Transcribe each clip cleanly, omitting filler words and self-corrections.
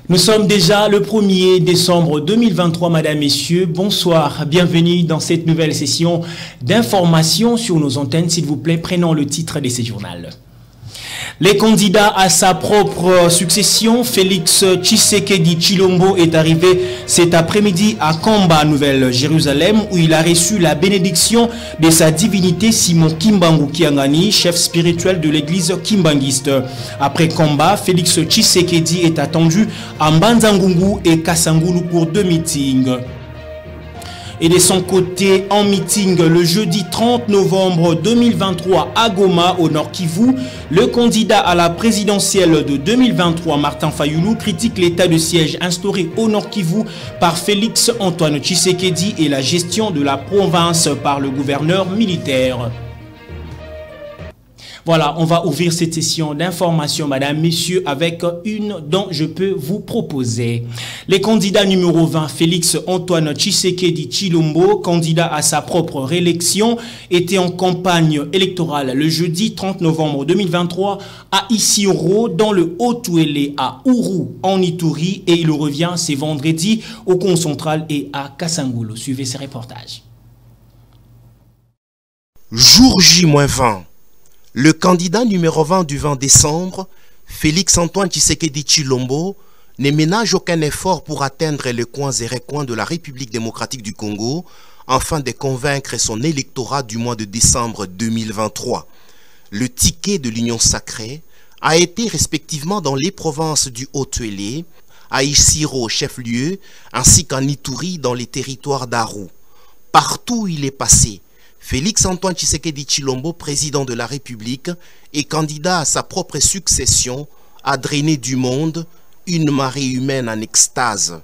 Nous sommes déjà le 1er décembre 2023, mesdames, messieurs. Bonsoir, bienvenue dans cette nouvelle session d'information sur nos antennes. S'il vous plaît, prenons le titre de ce journal. Les candidats à sa propre succession, Félix Tshisekedi Tshilombo est arrivé cet après-midi à Kamba, Nouvelle-Jérusalem, où il a reçu la bénédiction de sa divinité Simon Kimbangu Kiangani, chef spirituel de l'église kimbanguiste. Après Kamba, Félix Tshisekedi est attendu à Mbanzangungu et Kasangulu pour 2 meetings. Et de son côté, en meeting le jeudi 30 novembre 2023 à Goma, au Nord Kivu, le candidat à la présidentielle de 2023, Martin Fayulu, critique l'état de siège instauré au Nord Kivu par Félix Antoine Tshisekedi et la gestion de la province par le gouverneur militaire. Voilà, on va ouvrir cette session d'information, madame, messieurs, avec une dont je peux vous proposer. Les candidats numéro 20, Félix Antoine Tshisekedi Tshilombo, candidat à sa propre réélection, était en campagne électorale le jeudi 30 novembre 2023 à Isiro, dans le Haut-Ouélé, à Ourou, en Ituri, et il revient ce vendredi au Congo central et à Kasangulu. Suivez ces reportages. Jour J-20. Le candidat numéro 20 du 20 décembre, Félix Antoine Tshisekedi Tshilombo, ne ménage aucun effort pour atteindre les coins et recoins de la République démocratique du Congo afin de convaincre son électorat du mois de décembre 2023. Le ticket de l'Union sacrée a été respectivement dans les provinces du Haut-Ouélé, à Isiro, chef-lieu, ainsi qu'en Ituri dans les territoires d'Aru. Partout où il est passé, Félix Antoine Tshisekedi Tshilombo, président de la République et candidat à sa propre succession, a drainé du monde une marée humaine en extase.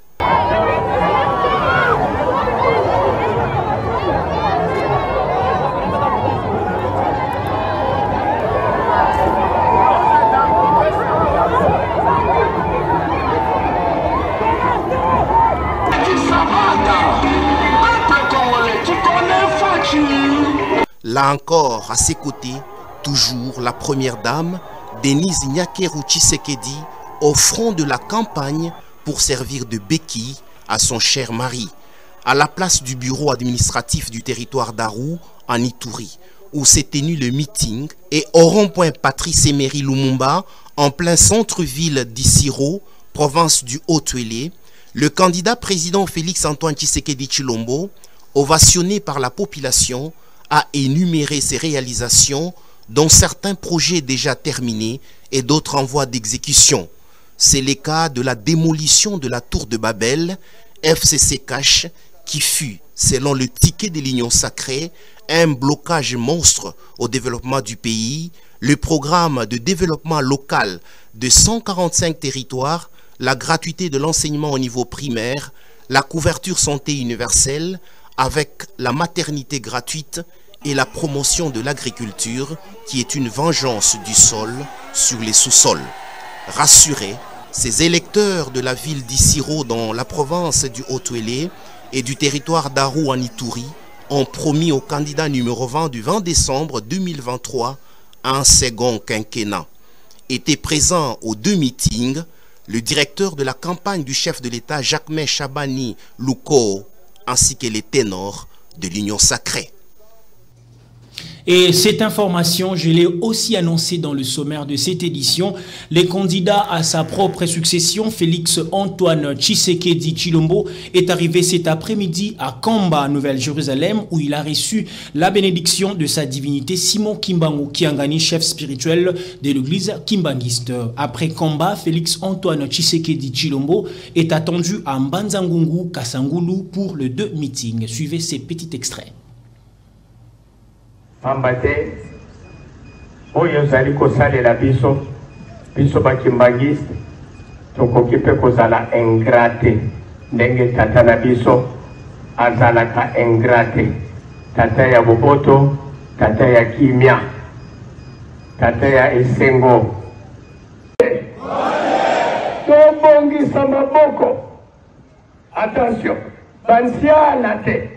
Là encore, à ses côtés, toujours la première dame, Denise Nyakeru Tshisekedi, au front de la campagne pour servir de béquille à son cher mari, à la place du bureau administratif du territoire d'Aru, en Ituri, où s'est tenu le meeting, et au rond-point Patrice Emery Lumumba, en plein centre-ville d'Isiro, province du Haut-Ouélé, le candidat président Félix Antoine Tshisekedi Tshilombo, ovationné par la population, a énuméré ses réalisations, dont certains projets déjà terminés et d'autres en voie d'exécution. C'est le cas de la démolition de la tour de Babel, FCC Cache, qui fut, selon le ticket de l'Union sacrée, un blocage monstre au développement du pays, le programme de développement local de 145 territoires, la gratuité de l'enseignement au niveau primaire, la couverture santé universelle, avec la maternité gratuite et la promotion de l'agriculture qui est une vengeance du sol sur les sous-sols. Rassurés, ces électeurs de la ville d'Isiro dans la province du Haut-Ouélé et du territoire d'Aru en Ituri ont promis au candidat numéro 20 du 20 décembre 2023 un second quinquennat. Était présent aux 2 meetings le directeur de la campagne du chef de l'État Jacquemain Chabani Louko ainsi que les ténors de l'Union sacrée. Et cette information, je l'ai aussi annoncée dans le sommaire de cette édition. Les candidats à sa propre succession, Félix Antoine Tshisekedi Tshilombo, est arrivé cet après-midi à Kamba, Nouvelle-Jérusalem, où il a reçu la bénédiction de sa divinité Simon Kimbangu Kiangani, chef spirituel de l'église kimbanguiste. Après Kamba, Félix Antoine Tshisekedi Tshilombo est attendu à Mbanzangungu, Kasangulu pour le 2 meetings. Suivez ces petits extraits. Pambate oyo zali kosalela biso bakimbangiste tokoki mpe kozala ingrate ndenge tata na biso azalaka ingrate, tata ya boboto, tata ya kimia, tata ya esengo. Tobongisa maboko, attention, bansiala te,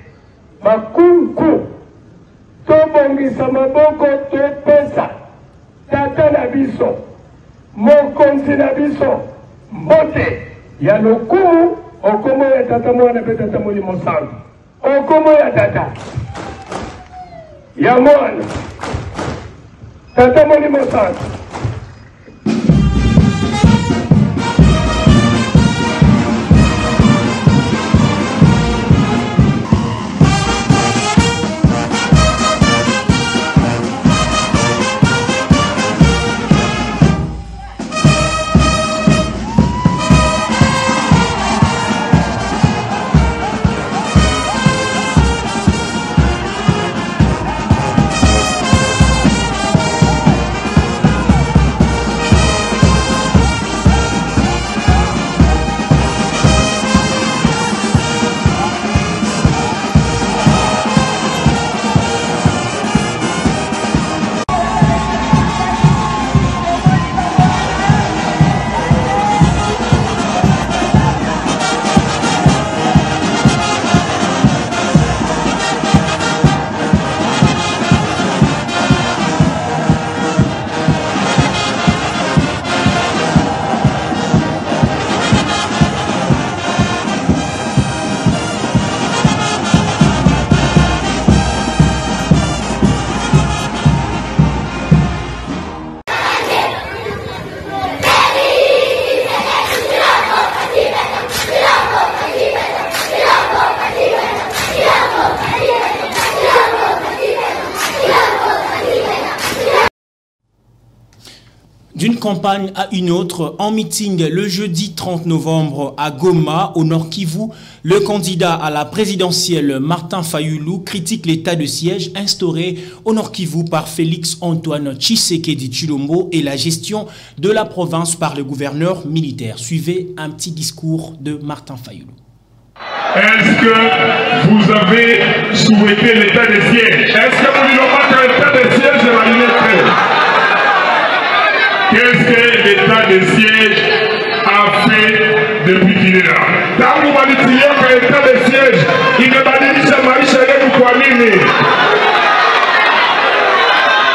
bakunku. Tobongisa maboko topesa tata na biso mokonzi na biso mbote ya lokumu okomo ya tata mwana pe tata moni mosantu okomo ya tata ya mwana tata moni mosantu. D'une campagne à une autre, en meeting le jeudi 30 novembre à Goma, au Nord Kivu, le candidat à la présidentielle Martin Fayulu critique l'état de siège instauré au Nord Kivu par Félix-Antoine Tshisekedi Tshilombo et la gestion de la province par le gouverneur militaire. Suivez un petit discours de Martin Fayulu. Est-ce que vous avez souhaité l'état de siège? Est-ce que vous n'avez pas l'état de siège de la unité? Qu'est-ce que l'état de siège a fait depuis qu'il est là? Dans le manipulant que l'état de siège, il ne va pas dire Marisha et Kouamini.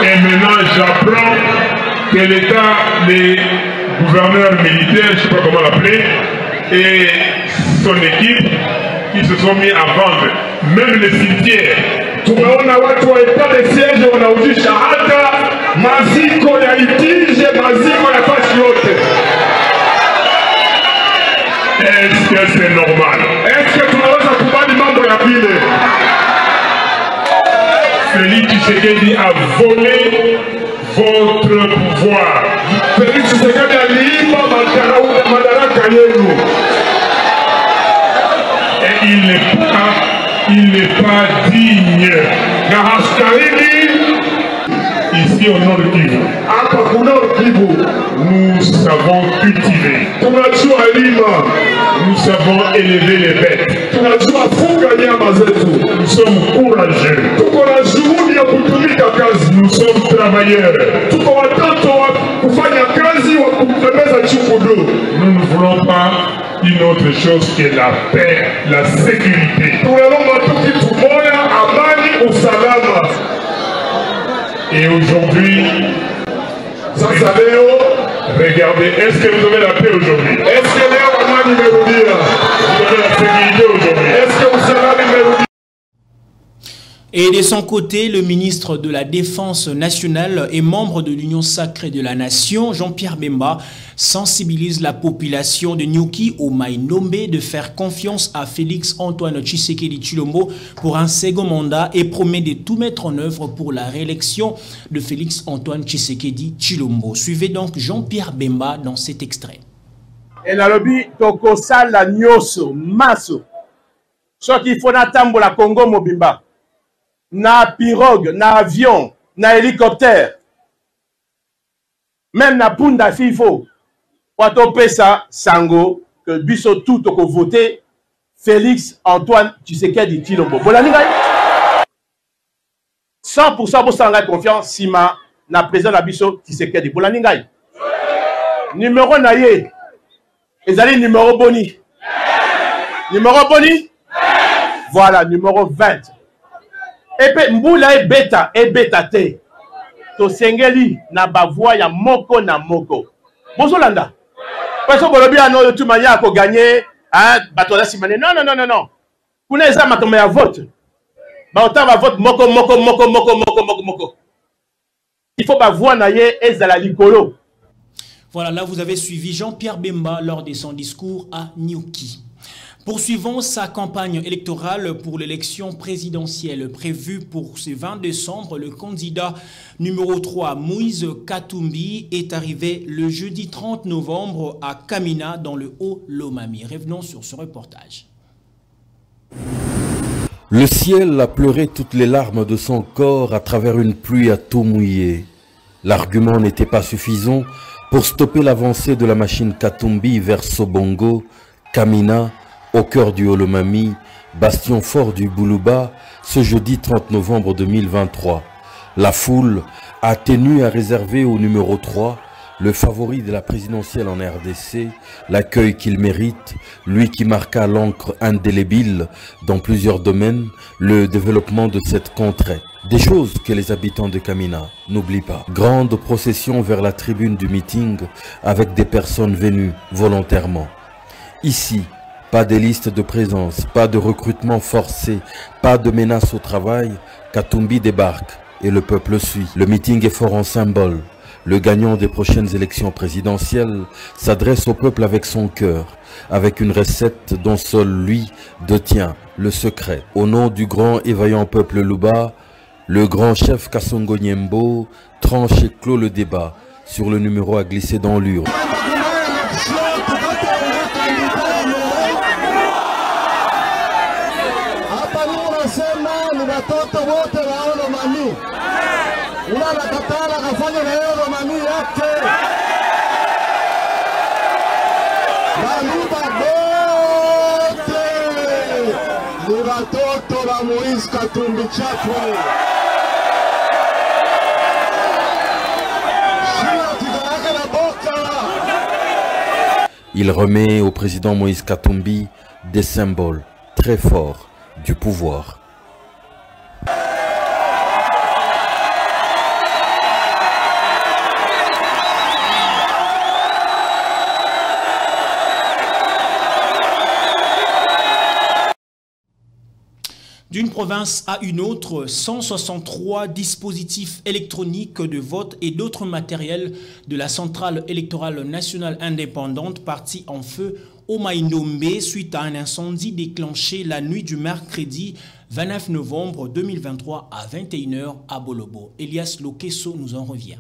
Et maintenant, j'apprends que l'état des gouverneurs militaires, je ne sais pas comment l'appeler, et son équipe, qui se sont mis à vendre, même les cimetières. Tumeona watu wa état de siège wanauzisha hata maziko ya litige, maziko ya fasi yote. Est-ce que c'est normal? Est-ce que tunaweza kubali mambo ya vile? Félix Tshisekedi a volé votre pouvoir. Félix Tshisekedi aliiba madaraka yenu. Et il n'est pas digne. Ici au Nord Kivu, nous savons cultiver, nous savons élever les bêtes, nous sommes courageux, nous sommes travailleurs, nous ne voulons pas une autre chose que la paix, la sécurité. Et aujourd'hui, regardez, est-ce que vous avez la paix aujourd'hui? Est-ce que vous avez la sécurité aujourd'hui? Est-ce que vous avez numéro 10? Et de son côté, le ministre de la Défense nationale et membre de l'Union sacrée de la Nation, Jean-Pierre Bemba, sensibilise la population de Nyoki au Mainombe de faire confiance à Félix-Antoine Tshisekedi Tshilombo pour un second mandat et promet de tout mettre en œuvre pour la réélection de Félix-Antoine Tshisekedi Tshilombo. Suivez donc Jean-Pierre Bemba dans cet extrait. Et la lobby tokosa la nyoso maso. Ce qu'il faut n'attendre la Congo Mobimba. Na pirogue, na avion, na hélicoptère. Même na punda fifo. Wato pesa sango que biso tout toko voté Félix Antoine Tshisekedi Tshilombo. Bolani ngai 100% pour sanga confiance sima na président na biso Tshisekedi. Bolani ngai. Numéro na ye. Ezali numéro boni. Numéro boni. Voilà, numéro 20. Et puis, Mboula et beta te. To sengeli na bavoie ya moko na moko. Bozolanda. Parce que bolobi ano de toute manière ko gagner hein batola simane. Non. Kuna eza makambo ya vote. Ba autant va vote moko. Il faut pas voir naie ezala likolo. Voilà, là vous avez suivi Jean-Pierre Bemba lors de son discours à Niouki. Poursuivons sa campagne électorale pour l'élection présidentielle prévue pour ce 20 décembre. Le candidat numéro 3, Moïse Katumbi, est arrivé le jeudi 30 novembre à Kamina dans le Haut-Lomami. Revenons sur ce reportage. Le ciel a pleuré toutes les larmes de son corps à travers une pluie à tout mouiller. L'argument n'était pas suffisant pour stopper l'avancée de la machine Katumbi vers Sobongo, Kamina, au cœur du Haut-Lomami, bastion fort du Boulouba, ce jeudi 30 novembre 2023. La foule a tenu à réserver au numéro 3, le favori de la présidentielle en RDC, l'accueil qu'il mérite, lui qui marqua l'encre indélébile dans plusieurs domaines, le développement de cette contrée. Des choses que les habitants de Kamina n'oublient pas. Grande procession vers la tribune du meeting avec des personnes venues volontairement. Ici, pas de liste de présence, pas de recrutement forcé, pas de menace au travail. Katumbi débarque et le peuple suit. Le meeting est fort en symbole. Le gagnant des prochaines élections présidentielles s'adresse au peuple avec son cœur, avec une recette dont seul lui détient le secret. Au nom du grand et vaillant peuple Luba, le grand chef Kasongo Nyembo tranche et clôt le débat sur le numéro à glisser dans l'urne. Il remet au président Moïse Katumbi des symboles très forts du pouvoir. D'une province à une autre, 163 dispositifs électroniques de vote et d'autres matériels de la Centrale électorale nationale indépendante partis en feu au Maïndombe suite à un incendie déclenché la nuit du mercredi 29 novembre 2023 à 21 h à Bolobo. Elias Lokeso nous en revient.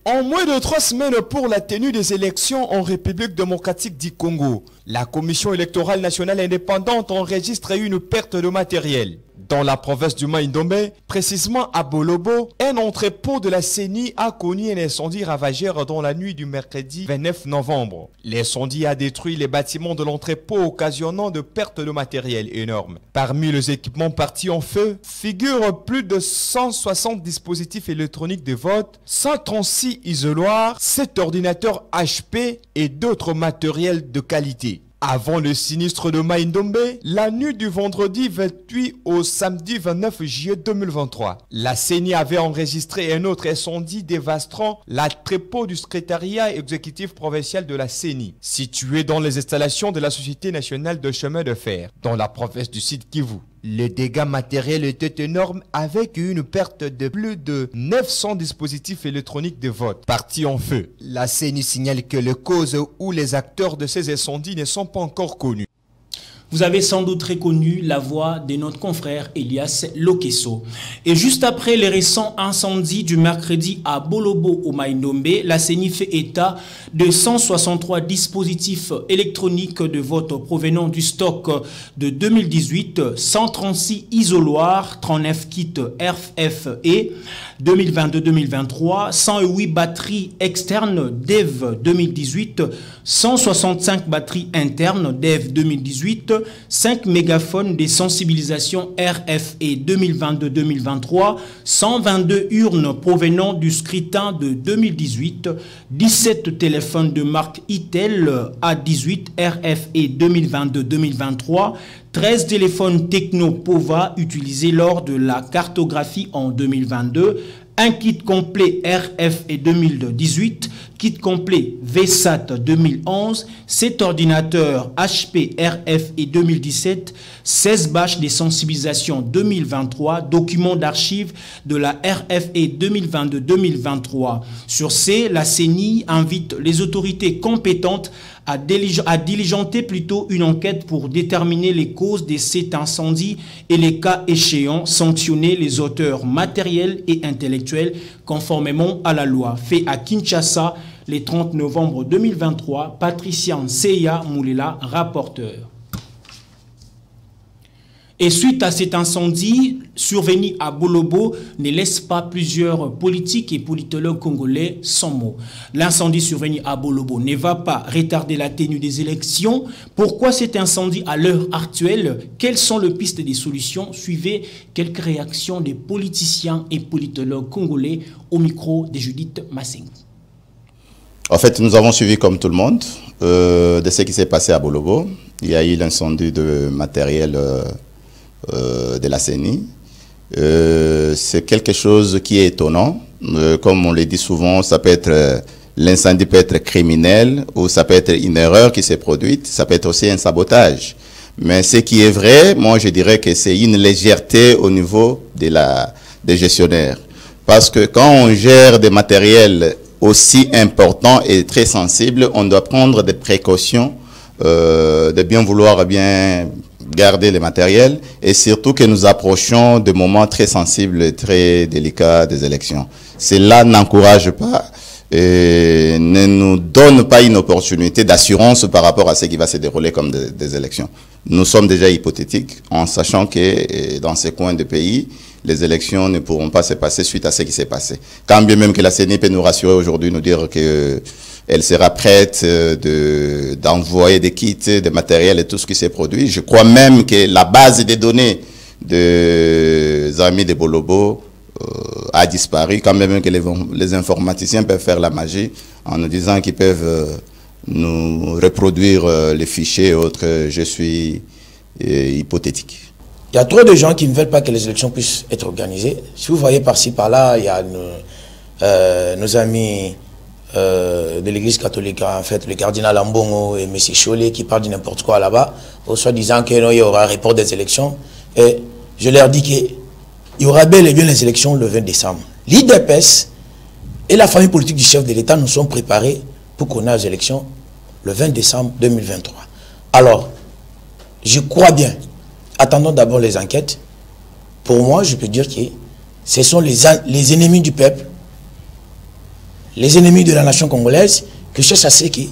En moins de 3 semaines pour la tenue des élections en République démocratique du Congo, la Commission électorale nationale indépendante enregistre une perte de matériel. Dans la province du Maïndombe, précisément à Bolobo, un entrepôt de la CENI a connu un incendie ravageur dans la nuit du mercredi 29 novembre. L'incendie a détruit les bâtiments de l'entrepôt, occasionnant de pertes de matériel énormes. Parmi les équipements partis en feu figurent plus de 160 dispositifs électroniques de vote, 136 isoloirs, 7 ordinateurs HP et d'autres matériels de qualité. Avant le sinistre de Maïndombe, la nuit du vendredi 28 au samedi 29 juillet 2023, la CENI avait enregistré un autre incendie dévastant l'entrepôt du secrétariat exécutif provincial de la CENI, situé dans les installations de la Société nationale de chemin de fer, dans la province du Sud Kivu. Les dégâts matériels étaient énormes avec une perte de plus de 900 dispositifs électroniques de vote partis en feu. La CENI signale que les causes ou les acteurs de ces incendies ne sont pas encore connus. Vous avez sans doute reconnu la voix de notre confrère Elias Lokeso. Et juste après les récents incendies du mercredi à Bolobo au Maïndombe, la CENI fait état de 163 dispositifs électroniques de vote provenant du stock de 2018, 136 isoloirs, 39 kits RFE 2022-2023, 108 batteries externes DEV 2018, 165 batteries internes DEV 2018, 5 mégaphones de sensibilisation RFE 2022-2023, 122 urnes provenant du scrutin de 2018, 17 téléphones de marque Itel A18 RFE 2022-2023, 13 téléphones Techno Pova utilisés lors de la cartographie en 2022, un kit complet RFE 2018, kit complet VSAT 2011, 7 ordinateurs HP RF et 2017, 16 bâches de sensibilisation 2023, documents d'archives de la RFE 2022-2023. Sur ce, la CENI invite les autorités compétentes à diligenter plutôt une enquête pour déterminer les causes de cet incendie et les cas échéants, sanctionner les auteurs matériels et intellectuels conformément à la loi. Fait à Kinshasa le 30 novembre 2023, Patricien Seya Moulela, rapporteur. Et suite à cet incendie survenu à Bolobo, ne laisse pas plusieurs politiques et politologues congolais sans mots. L'incendie survenu à Bolobo ne va pas retarder la tenue des élections. Pourquoi cet incendie à l'heure actuelle? Quelles sont les pistes des solutions? Suivez quelques réactions des politiciens et politologues congolais au micro de Judith Massing. En fait, nous avons suivi comme tout le monde de ce qui s'est passé à Bolobo. Il y a eu l'incendie de matériel de la CENI. C'est quelque chose qui est étonnant. Comme on le dit souvent, ça peut être l'incendie peut être criminel ou ça peut être une erreur qui s'est produite. Ça peut être aussi un sabotage. Mais ce qui est vrai, moi je dirais que c'est une légèreté au niveau des gestionnaires. Parce que quand on gère des matériels aussi importants et très sensibles, on doit prendre des précautions, de bien vouloir bien garder les matériels et surtout que nous approchons de moments très sensibles et très délicats des élections. Cela n'encourage pas et ne nous donne pas une opportunité d'assurance par rapport à ce qui va se dérouler comme des élections. Nous sommes déjà hypothétiques en sachant que dans ces coins de pays, les élections ne pourront pas se passer suite à ce qui s'est passé. Quand bien même que la CENI peut nous rassurer aujourd'hui, nous dire que elle sera prête d'envoyer des kits, des matériels et tout ce qui s'est produit. Je crois même que la base des données des amis de Bolobo a disparu, quand même que les informaticiens peuvent faire la magie en nous disant qu'ils peuvent nous reproduire les fichiers et autres. Je suis hypothétique. Il y a trop de gens qui ne veulent pas que les élections puissent être organisées. Si vous voyez par-ci, par-là, il y a nos amis de l'église catholique, en fait, le cardinal Ambongo et M. Cholet qui parlent de n'importe quoi là-bas, au soi-disant qu'il y aura un report des élections. Et je leur dis qu'il y aura bel et bien les élections le 20 décembre. L'IDPS et la famille politique du chef de l'État nous sont préparés pour qu'on ait les élections le 20 décembre 2023. Alors, je crois bien, attendons d'abord les enquêtes. Pour moi, je peux dire que ce sont les ennemis du peuple, les ennemis de la nation congolaise, que cherchent à ce qu'il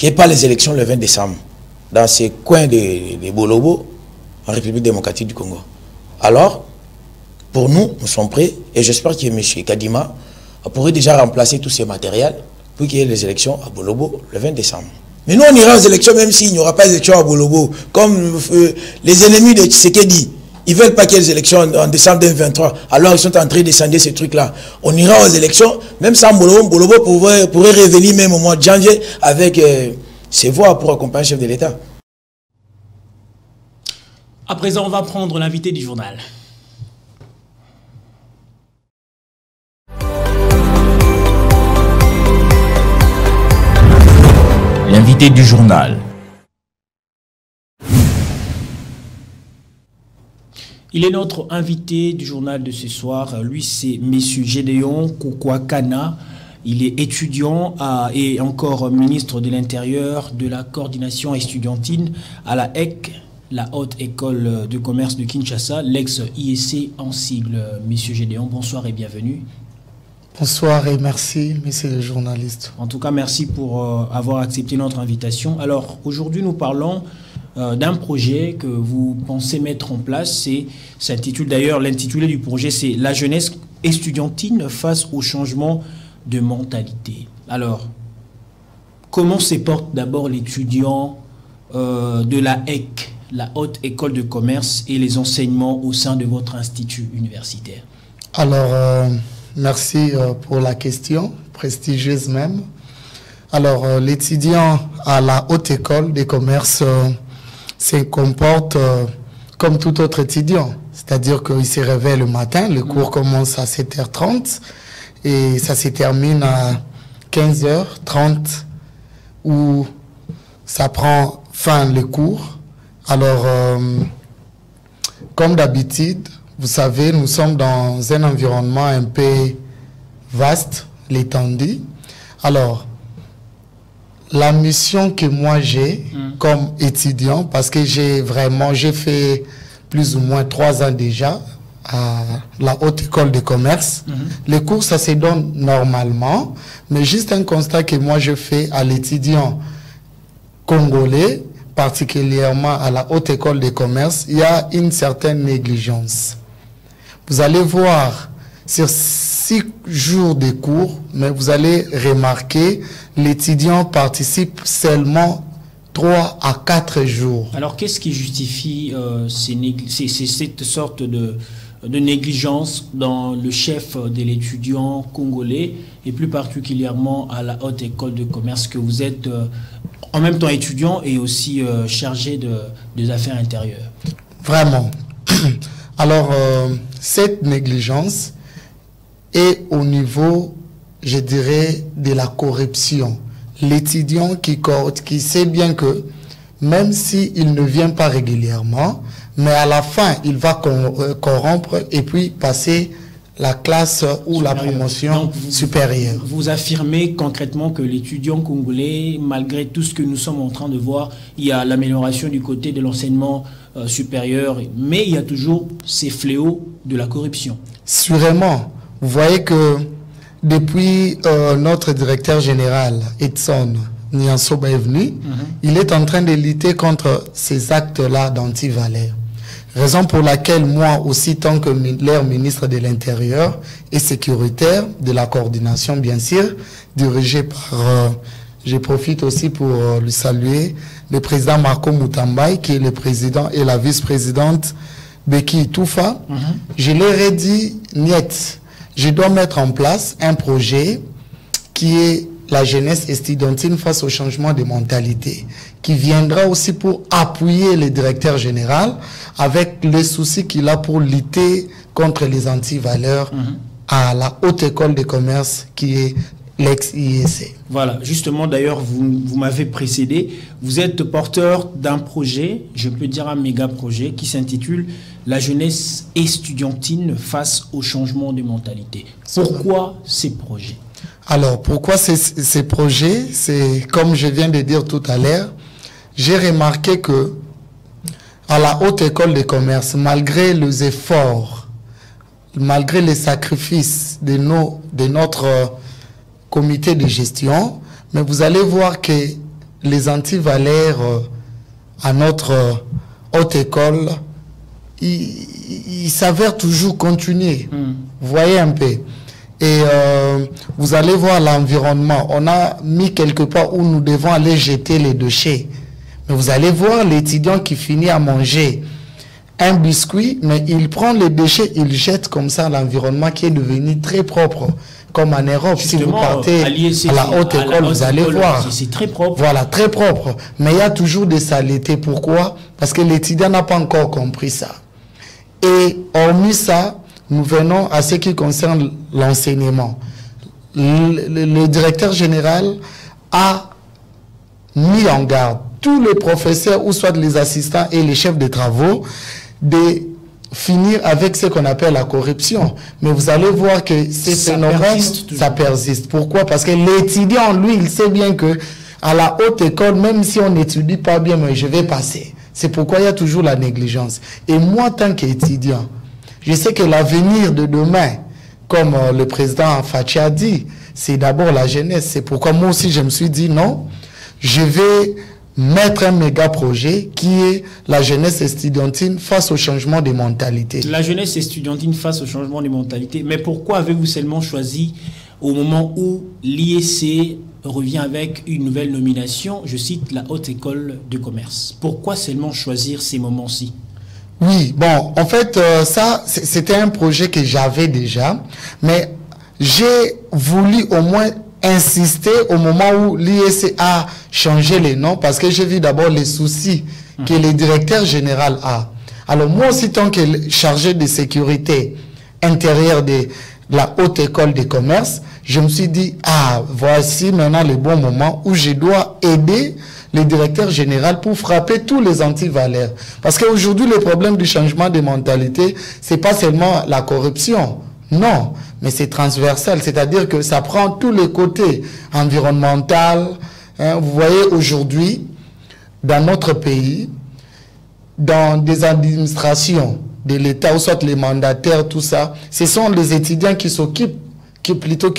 n'y ait pas les élections le 20 décembre dans ces coins de Bolobo, en République démocratique du Congo. Alors, pour nous, nous sommes prêts et j'espère que M. Kadima pourrait déjà remplacer tous ces matériels pour qu'il y ait les élections à Bolobo le 20 décembre. Mais nous, on ira aux élections même s'il n'y aura pas d'élections à Bolobo. Comme les ennemis de Tshisekedi, ils ne veulent pas qu'il y ait les élections en décembre 2023. Alors ils sont en train de descendre ces trucs-là. On ira aux élections, même sans Bolobo. Bolobo pourrait revenir même au mois de janvier avec ses voix pour accompagner le chef de l'État. À présent, on va prendre l'invité du journal. L'invité du journal. Il est notre invité du journal de ce soir. Lui, c'est M. Gédéon Koukouakana. Il est étudiant et encore ministre de l'Intérieur, de la coordination estudiantine à la HEC, la Haute École de Commerce de Kinshasa, l'ex-IEC en sigle. M. Gédéon, bonsoir et bienvenue. Bonsoir et merci, messieurs les journalistes. En tout cas, merci pour avoir accepté notre invitation. Alors, aujourd'hui, nous parlons d'un projet que vous pensez mettre en place. S'intitule d'ailleurs, l'intitulé du projet, c'est « La jeunesse estudiantine face au changement de mentalité ». Alors, comment se porte d'abord l'étudiant de la HEC, la Haute École de Commerce, et les enseignements au sein de votre institut universitaire? Alors, merci pour la question, prestigieuse même. Alors, l'étudiant à la Haute École de Commerce se comporte comme tout autre étudiant. C'est-à-dire qu'il se réveille le matin, le cours commence à 7h30 et ça se termine à 15h30 où ça prend fin les cours. Alors, comme d'habitude, vous savez, nous sommes dans un environnement un peu vaste, l'étendue. Alors, la mission que moi j'ai comme étudiant, parce que j'ai fait plus ou moins 3 ans déjà à la Haute École de Commerce. Les cours, ça se donne normalement, mais juste un constat que moi je fais à l'étudiant congolais, particulièrement à la Haute École de Commerce, il y a une certaine négligence. Vous allez voir sur 6 jours de cours, mais vous allez remarquer l'étudiant participe seulement 3 à 4 jours. Alors, qu'est-ce qui justifie cette sorte de négligence dans le chef de l'étudiant congolais et plus particulièrement à la Haute École de Commerce que vous êtes en même temps étudiant et aussi chargé des affaires intérieures? Vraiment. Alors, cette négligence est au niveau, je dirais, de la corruption. L'étudiant qui sait bien que même s'il ne vient pas régulièrement, mais à la fin, il va corrompre et puis passer la classe ou la promotion supérieure. Vous affirmez concrètement que l'étudiant congolais, malgré tout ce que nous sommes en train de voir, il y a l'amélioration du côté de l'enseignement supérieur, mais il y a toujours ces fléaux de la corruption. Sûrement. Vous voyez que depuis notre directeur général, Edson Nyansoba est venu, il est en train de lutter contre ces actes-là d'anti-valeur. Raison pour laquelle moi aussi, tant que leur ministre de l'Intérieur et sécuritaire, de la coordination bien sûr, dirigé par, je profite aussi pour le saluer, le président Marco Moutambaï, qui est le président et la vice-présidente Beki Toufa. Je leur ai dit, niet, je dois mettre en place un projet qui est la jeunesse estudiantine face au changement de mentalité, qui viendra aussi pour appuyer le directeur général avec les soucis qu'il a pour lutter contre les anti-valeurs à la Haute École de Commerce qui est l'ex-IEC. Voilà, justement d'ailleurs, vous m'avez précédé, vous êtes porteur d'un projet, je peux dire un méga projet, qui s'intitule « La jeunesse estudiantine face au changement de mentalité ». Pourquoi ces projets? Alors, pourquoi ces projets? C'est comme je viens de dire tout à l'heure, j'ai remarqué que à la Haute École de Commerce, malgré les efforts, malgré les sacrifices de notre comité de gestion, mais vous allez voir que les anti-valeurs à notre Haute École, ils s'avèrent toujours continuer. Vous voyez un peu. Et vous allez voir l'environnement. On a mis quelque part où nous devons aller jeter les déchets. Mais vous allez voir l'étudiant qui finit à manger un biscuit, mais il prend les déchets, il jette comme ça l'environnement qui est devenu très propre. Comme en Europe, si vous partez à la Haute École, vous allez voir. C'est très propre. Voilà, très propre. Mais il y a toujours des saletés. Pourquoi? Parce que l'étudiant n'a pas encore compris ça. Et hormis ça, nous venons à ce qui concerne l'enseignement. Le directeur général a mis en garde tous les professeurs, ou soit les assistants et les chefs de travaux, de finir avec ce qu'on appelle la corruption. Mais vous allez voir que ces phénomènes, ça persiste. Pourquoi? Parce que l'étudiant, lui, il sait bien que à la Haute École, même si on n'étudie pas bien, mais je vais passer. C'est pourquoi il y a toujours la négligence. Et moi, tant qu'étudiant, je sais que l'avenir de demain, comme le président Fachi a dit, c'est d'abord la jeunesse. C'est pourquoi moi aussi, je me suis dit non, je vais mettre un méga projet qui est la jeunesse estudiantine face au changement des mentalités. La jeunesse estudiantine face au changement des mentalités. Mais pourquoi avez-vous seulement choisi au moment où l'IEC revient avec une nouvelle nomination, je cite la Haute École de Commerce? Pourquoi seulement choisir ces moments-ci? Oui, bon, en fait, ça, c'était un projet que j'avais déjà, mais j'ai voulu au moins insister au moment où l'IEC a changé les noms, parce que j'ai vu d'abord les soucis que le directeur général a. Alors moi aussi, tant que chargé de sécurité intérieure de la Haute École de Commerce, je me suis dit, ah, voici maintenant le bon moment où je dois aider le directeur général pour frapper tous les anti-valeurs. Parce qu'aujourd'hui, le problème du changement de mentalité, c'est pas seulement la corruption. Non, mais c'est transversal, c'est-à-dire que ça prend tous les côtés environnemental. Hein. Vous voyez aujourd'hui, dans notre pays, dans des administrations de l'État, ou soit les mandataires, tout ça, ce sont les étudiants qui s'occupent, qui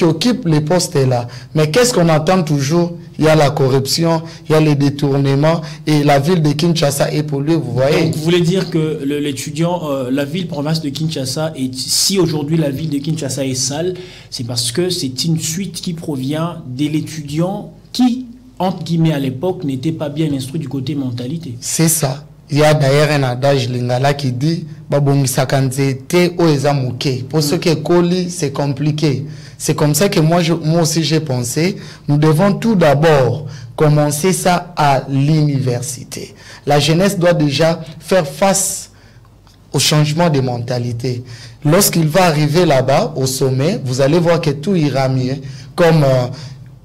occupent les postes là. Mais qu'est-ce qu'on entend toujours? Il y a la corruption, il y a les détournements, et la ville de Kinshasa est polluée, vous voyez. Donc, vous voulez dire que l'étudiant, la ville-province de Kinshasa, si aujourd'hui la ville de Kinshasa est sale, c'est parce que c'est une suite qui provient de l'étudiant qui, entre guillemets à l'époque, n'était pas bien instruit du côté mentalité. C'est ça. Il y a d'ailleurs un adage lingala qui dit pour ceux qui collent, c'est compliqué. C'est comme ça que moi aussi j'ai pensé, nous devons tout d'abord commencer ça à l'université. La jeunesse doit déjà faire face au changement de mentalité. Lorsqu'il va arriver là-bas, au sommet, vous allez voir que tout ira mieux. Comme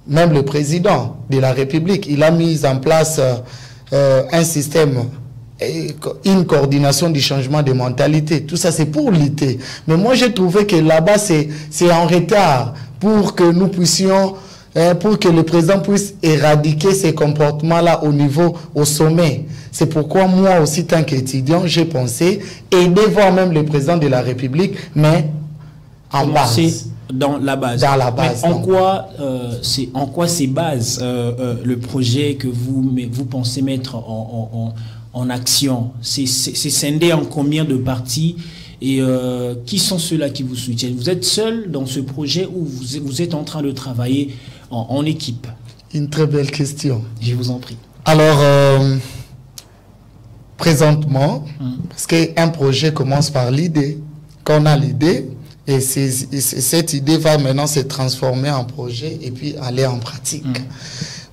même le président de la République, il a mis en place un système, une coordination du changement de mentalité. Tout ça, c'est pour lutter. Mais moi, j'ai trouvé que là-bas, c'est en retard pour que nous puissions, pour que le président puisse éradiquer ces comportements-là au sommet. C'est pourquoi moi aussi, tant qu'étudiant, j'ai pensé aider, voire même le président de la République, mais en base. Dans la base. Dans la base. Mais en quoi c'est base le projet que vous pensez mettre en action? C'est scindé en combien de parties et qui sont ceux-là qui vous soutiennent? Vous êtes seul dans ce projet ou vous êtes en train de travailler en équipe? Une très belle question. Je vous en prie. Alors, présentement, parce qu'un projet commence par l'idée. Quand on a l'idée, et cette idée va maintenant se transformer en projet et puis aller en pratique.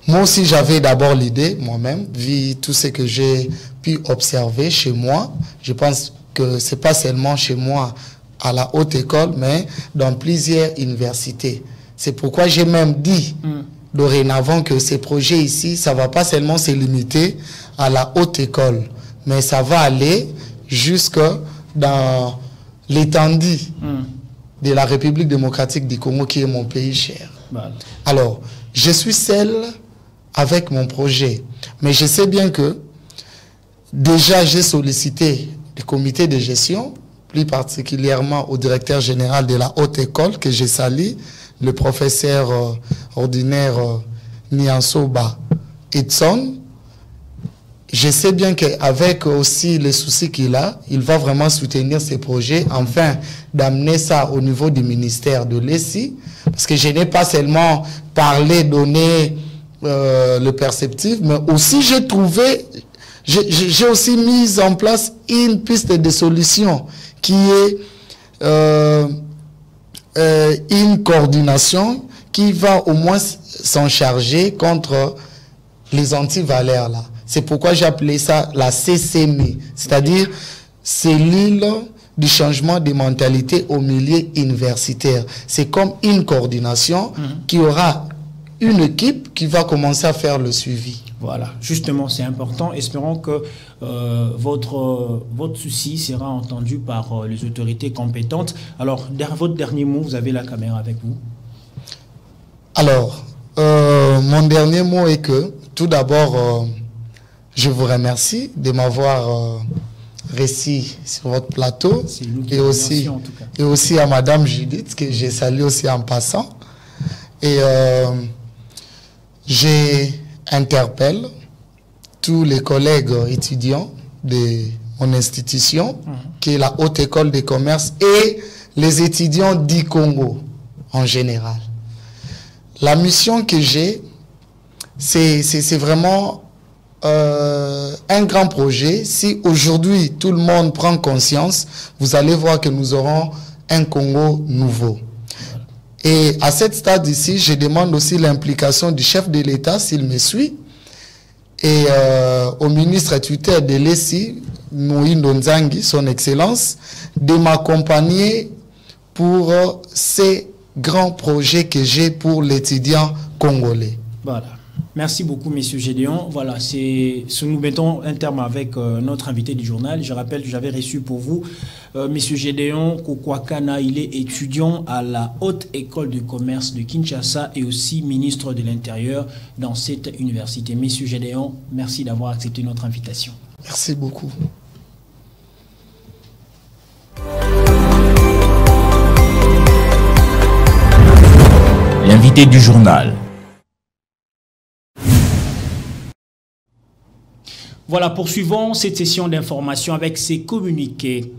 Moi aussi, j'avais d'abord l'idée, moi-même, vu tout ce que j'ai pu observer chez moi. Je pense que ce n'est pas seulement chez moi à la haute école, mais dans plusieurs universités. C'est pourquoi j'ai même dit dorénavant que ces projets ici, ça ne va pas seulement se limiter à la haute école, mais ça va aller jusque dans l'étendue de la République démocratique du Congo, qui est mon pays cher. Voilà. Alors, je suis seul avec mon projet, mais je sais bien que déjà j'ai sollicité le comité de gestion, plus particulièrement au directeur général de la haute école, que je salue, le professeur ordinaire Niansoba Edson. Je sais bien qu'avec aussi les soucis qu'il a, il va vraiment soutenir ces projets, afin d'amener ça au niveau du ministère de l'ESI, parce que je n'ai pas seulement parlé, donné le perceptif, mais aussi j'ai trouvé, j'ai aussi mis en place une piste de solution qui est une coordination qui va au moins s'en charger contre les antivaleurs là. C'est pourquoi j'ai appelé ça la CCMI, c'est-à-dire cellule du changement de mentalité au milieu universitaire. C'est comme une coordination qui aura une équipe qui va commencer à faire le suivi. Voilà, justement, c'est important. Espérons que votre souci sera entendu par les autorités compétentes. Alors, votre dernier mot, vous avez la caméra avec vous. Alors, mon dernier mot est que, tout d'abord, je vous remercie de m'avoir reçu sur votre plateau, et aussi à Madame Judith, que j'ai salué aussi en passant. Et j'interpelle tous les collègues étudiants de mon institution, qui est la Haute École de Commerce, et les étudiants du Congo en général. La mission que j'ai, c'est vraiment un grand projet. Si aujourd'hui tout le monde prend conscience, vous allez voir que nous aurons un Congo nouveau. Et à cette stade ici, je demande aussi l'implication du chef de l'État, s'il me suit, et au ministre tuteur de l'ESI, Moïndo Nzangi, son excellence, de m'accompagner pour ces grands projets que j'ai pour l'étudiant congolais. Voilà. Merci beaucoup, Monsieur Gédéon. Voilà, nous mettons un terme avec notre invité du journal. Je rappelle que j'avais reçu pour vous Monsieur Gédéon Kokwakana. Il est étudiant à la Haute École de Commerce de Kinshasa et aussi ministre de l'Intérieur dans cette université. Monsieur Gédéon, merci d'avoir accepté notre invitation. Merci beaucoup. L'invité du journal. Voilà, poursuivons cette session d'information avec ces communiqués.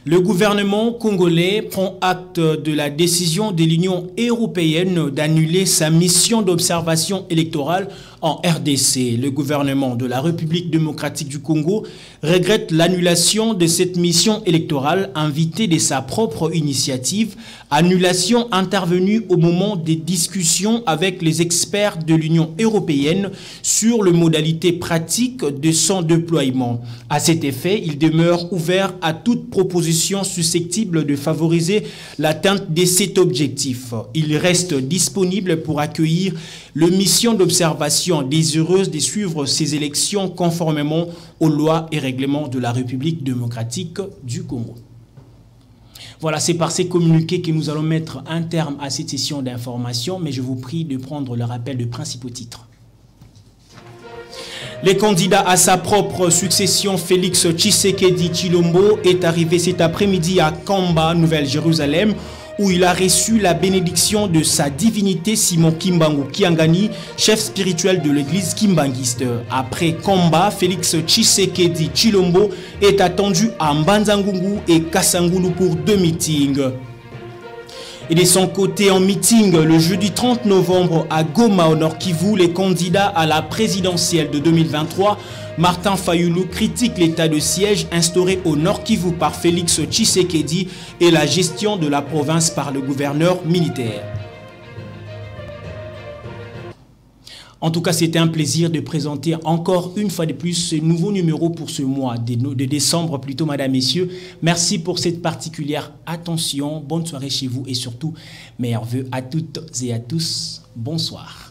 Le gouvernement congolais prend acte de la décision de l'Union européenne d'annuler sa mission d'observation électorale en RDC. Le gouvernement de la République démocratique du Congo regrette l'annulation de cette mission électorale invitée de sa propre initiative, annulation intervenue au moment des discussions avec les experts de l'Union européenne sur les modalités pratiques de son déploiement. À cet effet, il demeure ouvert à toute proposition susceptible de favoriser l'atteinte de cet objectif. Il reste disponible pour accueillir la mission d'observation désireuse de suivre ces élections conformément aux lois et règlements de la République démocratique du Congo. Voilà, c'est par ces communiqués que nous allons mettre un terme à cette session d'information, mais je vous prie de prendre le rappel de principaux titres. Le candidat à sa propre succession, Félix Tshisekedi Tshilombo, est arrivé cet après-midi à Kamba, Nouvelle-Jérusalem, où il a reçu la bénédiction de sa divinité Simon Kimbangu Kiangani, chef spirituel de l'église kimbanguiste. Après Kamba, Félix Tshisekedi Tshilombo est attendu à Mbanzangungu et Kasangulu pour 2 meetings. Et de son côté, en meeting le jeudi 30 novembre à Goma, au Nord Kivu, les candidats à la présidentielle de 2023, Martin Fayulu, critique l'état de siège instauré au Nord Kivu par Félix Tshisekedi et la gestion de la province par le gouverneur militaire. En tout cas, c'était un plaisir de présenter encore une fois de plus ce nouveau numéro pour ce mois de décembre, plutôt, mesdames, messieurs. Merci pour cette particulière attention. Bonne soirée chez vous et surtout, meilleurs vœux à toutes et à tous. Bonsoir.